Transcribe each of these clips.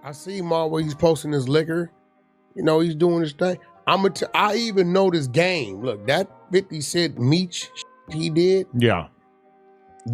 I see him all where he's posting his liquor. You know, he's doing his thing. I even know this game. Look, that 50 Cent Meech he did. Yeah.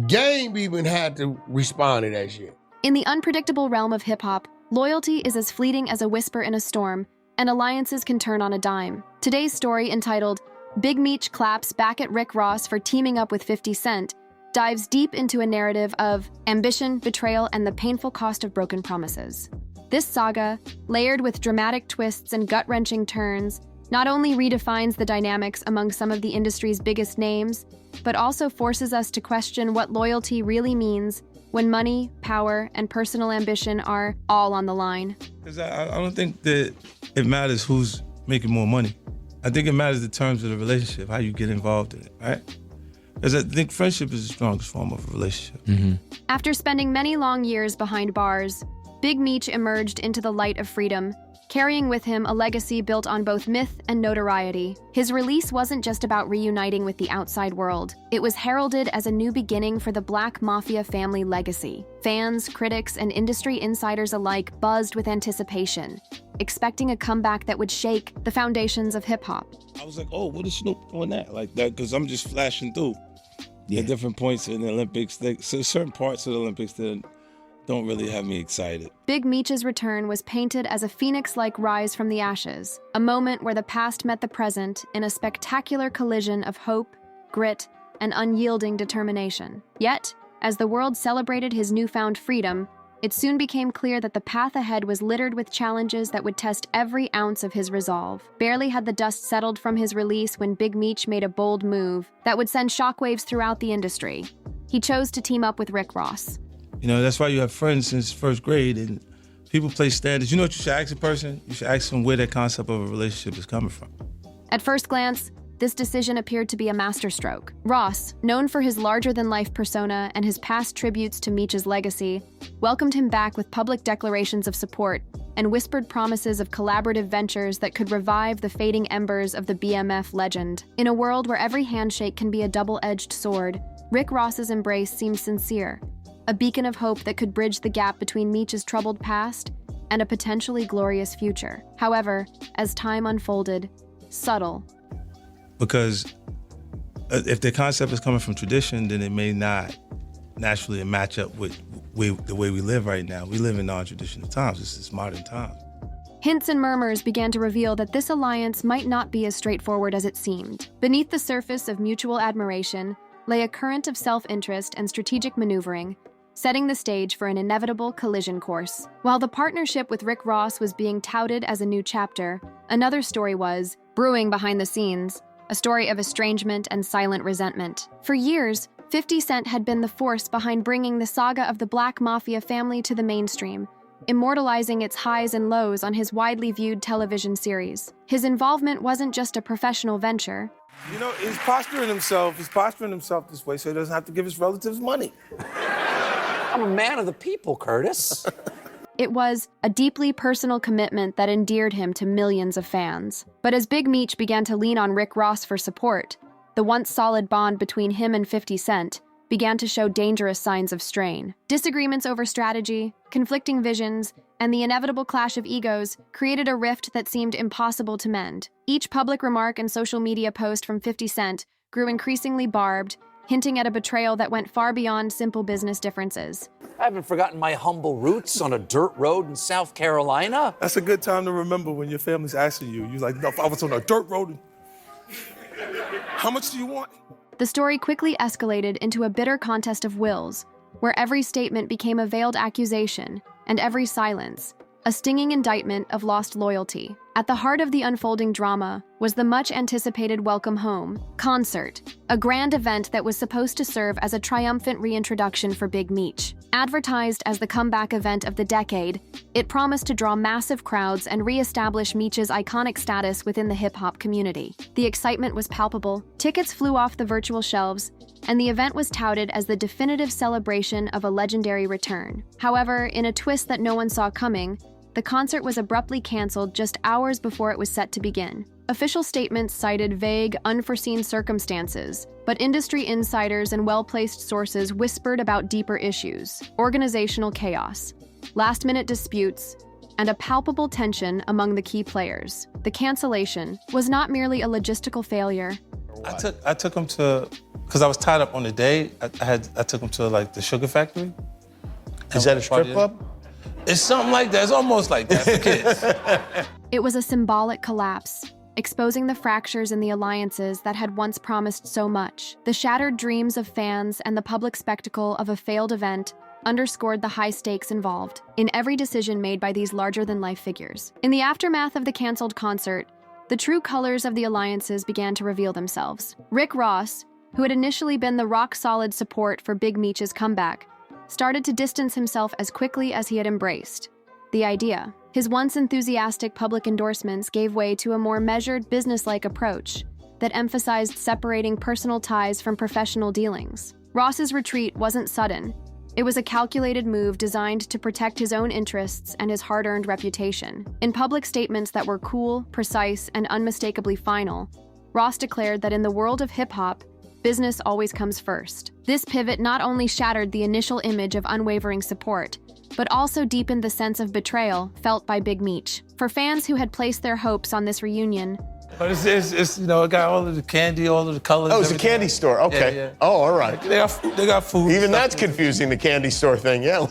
Game even had to respond to that shit. In the unpredictable realm of hip-hop, loyalty is as fleeting as a whisper in a storm, and alliances can turn on a dime. Today's story, entitled Big Meech Claps Back at Rick Ross for Teaming Up with 50 Cent, dives deep into a narrative of ambition, betrayal, and the painful cost of broken promises. This saga, layered with dramatic twists and gut-wrenching turns, not only redefines the dynamics among some of the industry's biggest names, but also forces us to question what loyalty really means when money, power, and personal ambition are all on the line. Because I don't think that it matters who's making more money. I think it matters the terms of the relationship, how you get involved in it, right? Because I think friendship is the strongest form of a relationship. Mm-hmm. After spending many long years behind bars, Big Meech emerged into the light of freedom, carrying with him a legacy built on both myth and notoriety. His release wasn't just about reuniting with the outside world. It was heralded as a new beginning for the Black Mafia family legacy. Fans, critics, and industry insiders alike buzzed with anticipation, expecting a comeback that would shake the foundations of hip-hop. I was like, oh, what is Snoop doing that? Like that, because I'm just flashing through at different points in the Olympics. So certain parts of the Olympics that don't really have me excited. Big Meech's return was painted as a phoenix-like rise from the ashes, a moment where the past met the present in a spectacular collision of hope, grit, and unyielding determination. Yet, as the world celebrated his newfound freedom, it soon became clear that the path ahead was littered with challenges that would test every ounce of his resolve. Barely had the dust settled from his release when Big Meech made a bold move that would send shockwaves throughout the industry. He chose to team up with Rick Ross. You know, that's why you have friends since first grade, and people place standards. You know what you should ask a person? You should ask them where that concept of a relationship is coming from. At first glance, this decision appeared to be a masterstroke. Ross, known for his larger-than-life persona and his past tributes to Meech's legacy, welcomed him back with public declarations of support and whispered promises of collaborative ventures that could revive the fading embers of the BMF legend. In a world where every handshake can be a double-edged sword, Rick Ross's embrace seemed sincere, a beacon of hope that could bridge the gap between Meech's troubled past and a potentially glorious future. However, as time unfolded, subtle. Because if the concept is coming from tradition, then it may not naturally match up with the way we live right now. We live in non-traditional times. This is modern time. Hints and murmurs began to reveal that this alliance might not be as straightforward as it seemed. Beneath the surface of mutual admiration lay a current of self-interest and strategic maneuvering, setting the stage for an inevitable collision course. While the partnership with Rick Ross was being touted as a new chapter, another story was brewing behind the scenes, a story of estrangement and silent resentment. For years, 50 Cent had been the force behind bringing the saga of the Black Mafia family to the mainstream, immortalizing its highs and lows on his widely viewed television series. His involvement wasn't just a professional venture. You know, he's posturing himself this way so he doesn't have to give his relatives money. I'm a man of the people, Curtis. It was a deeply personal commitment that endeared him to millions of fans. But as Big Meech began to lean on Rick Ross for support, the once solid bond between him and 50 Cent began to show dangerous signs of strain. Disagreements over strategy, conflicting visions, and the inevitable clash of egos created a rift that seemed impossible to mend. Each public remark and social media post from 50 Cent grew increasingly barbed, hinting at a betrayal that went far beyond simple business differences. I haven't forgotten my humble roots on a dirt road in South Carolina. That's a good time to remember when your family's asking you. You're like, no, I was on a dirt road. How much do you want? The story quickly escalated into a bitter contest of wills, where every statement became a veiled accusation, and every silence, a stinging indictment of lost loyalty. At the heart of the unfolding drama was the much-anticipated Welcome Home concert, a grand event that was supposed to serve as a triumphant reintroduction for Big Meech. Advertised as the comeback event of the decade, it promised to draw massive crowds and re-establish Meech's iconic status within the hip-hop community. The excitement was palpable, tickets flew off the virtual shelves, and the event was touted as the definitive celebration of a legendary return. However, in a twist that no one saw coming, the concert was abruptly canceled just hours before it was set to begin. Official statements cited vague, unforeseen circumstances, but industry insiders and well-placed sources whispered about deeper issues: organizational chaos, last-minute disputes, and a palpable tension among the key players. The cancellation was not merely a logistical failure. I took him to, because I was tied up on the day, I took him to like the Sugar Factory. Is that a strip club? It's something like that. It's almost like that for kids. It was a symbolic collapse, exposing the fractures in the alliances that had once promised so much. The shattered dreams of fans and the public spectacle of a failed event underscored the high stakes involved in every decision made by these larger-than-life figures. In the aftermath of the canceled concert, the true colors of the alliances began to reveal themselves. Rick Ross, who had initially been the rock-solid support for Big Meech's comeback, started to distance himself as quickly as he had embraced the idea. His once enthusiastic public endorsements gave way to a more measured, business-like approach that emphasized separating personal ties from professional dealings. Ross's retreat wasn't sudden. It was a calculated move designed to protect his own interests and his hard-earned reputation. In public statements that were cool, precise, and unmistakably final, Ross declared that in the world of hip-hop, business always comes first. This pivot not only shattered the initial image of unwavering support, but also deepened the sense of betrayal felt by Big Meech. For fans who had placed their hopes on this reunion, But it's it got all of the candy, all of the colors. Oh, it's a candy store. Okay. Yeah. Oh, all right. They got food. Even that's confusing, the candy store thing, yeah.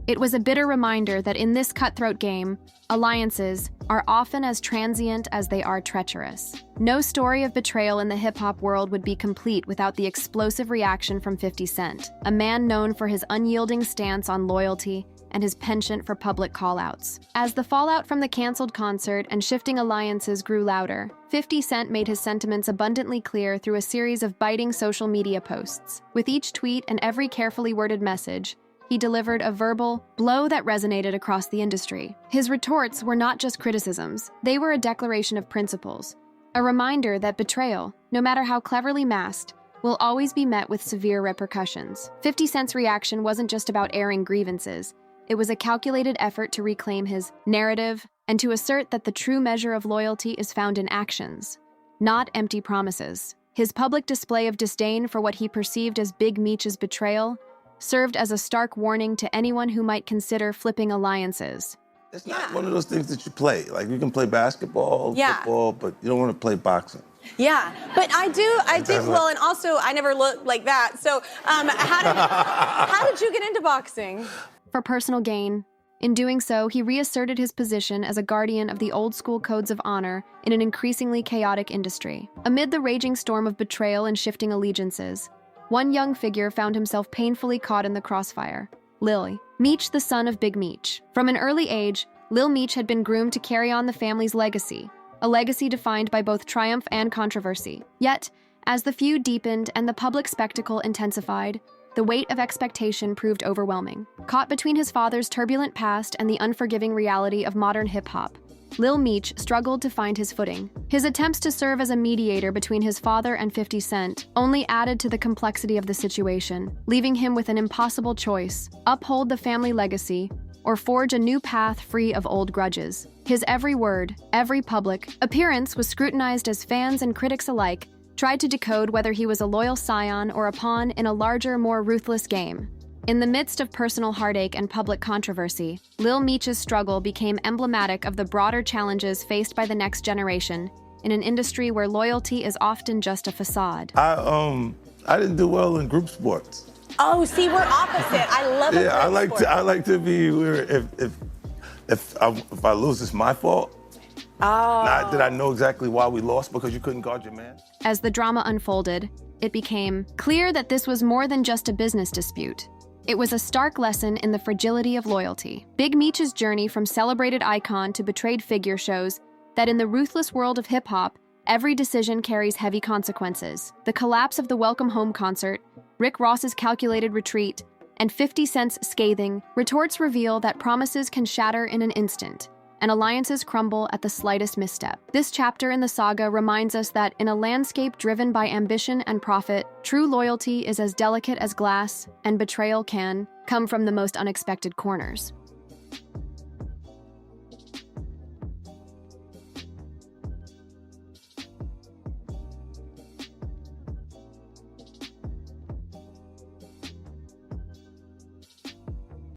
it was a bitter reminder that in this cutthroat game, alliances are often as transient as they are treacherous. No story of betrayal in the hip-hop world would be complete without the explosive reaction from 50 Cent, a man known for his unyielding stance on loyalty and his penchant for public call-outs. As the fallout from the canceled concert and shifting alliances grew louder, 50 Cent made his sentiments abundantly clear through a series of biting social media posts. With each tweet and every carefully worded message, he delivered a verbal blow that resonated across the industry. His retorts were not just criticisms, they were a declaration of principles, a reminder that betrayal, no matter how cleverly masked, will always be met with severe repercussions. 50 Cent's reaction wasn't just about airing grievances. It was a calculated effort to reclaim his narrative and to assert that the true measure of loyalty is found in actions, not empty promises. His public display of disdain for what he perceived as Big Meech's betrayal served as a stark warning to anyone who might consider flipping alliances. It's not one of those things that you play. Like, you can play basketball, football, but you don't want to play boxing. Yeah, but I do, well, and also I never looked like that. So how did you get into boxing? For personal gain. In doing so, he reasserted his position as a guardian of the old-school codes of honor in an increasingly chaotic industry. Amid the raging storm of betrayal and shifting allegiances, one young figure found himself painfully caught in the crossfire: Lil Meech, the son of Big Meech. From an early age, Lil Meech had been groomed to carry on the family's legacy, a legacy defined by both triumph and controversy. Yet, as the feud deepened and the public spectacle intensified, the weight of expectation proved overwhelming. Caught between his father's turbulent past and the unforgiving reality of modern hip-hop, Lil Meech struggled to find his footing. His attempts to serve as a mediator between his father and 50 Cent only added to the complexity of the situation, leaving him with an impossible choice: uphold the family legacy or forge a new path free of old grudges. His every word, every public appearance was scrutinized as fans and critics alike tried to decode whether he was a loyal scion or a pawn in a larger, more ruthless game. In the midst of personal heartache and public controversy, Lil Meech's struggle became emblematic of the broader challenges faced by the next generation in an industry where loyalty is often just a facade. I didn't do well in group sports. Oh, see, we're opposite. I love it. Yeah, I like to be where if I lose, it's my fault. Oh. Did I know exactly why we lost? Because you couldn't guard your man? As the drama unfolded, it became clear that this was more than just a business dispute. It was a stark lesson in the fragility of loyalty. Big Meech's journey from celebrated icon to betrayed figure shows that in the ruthless world of hip-hop, every decision carries heavy consequences. The collapse of the Welcome Home concert, Rick Ross's calculated retreat, and 50 Cent's scathing retorts reveal that promises can shatter in an instant, and alliances crumble at the slightest misstep. This chapter in the saga reminds us that in a landscape driven by ambition and profit, true loyalty is as delicate as glass, and betrayal can come from the most unexpected corners.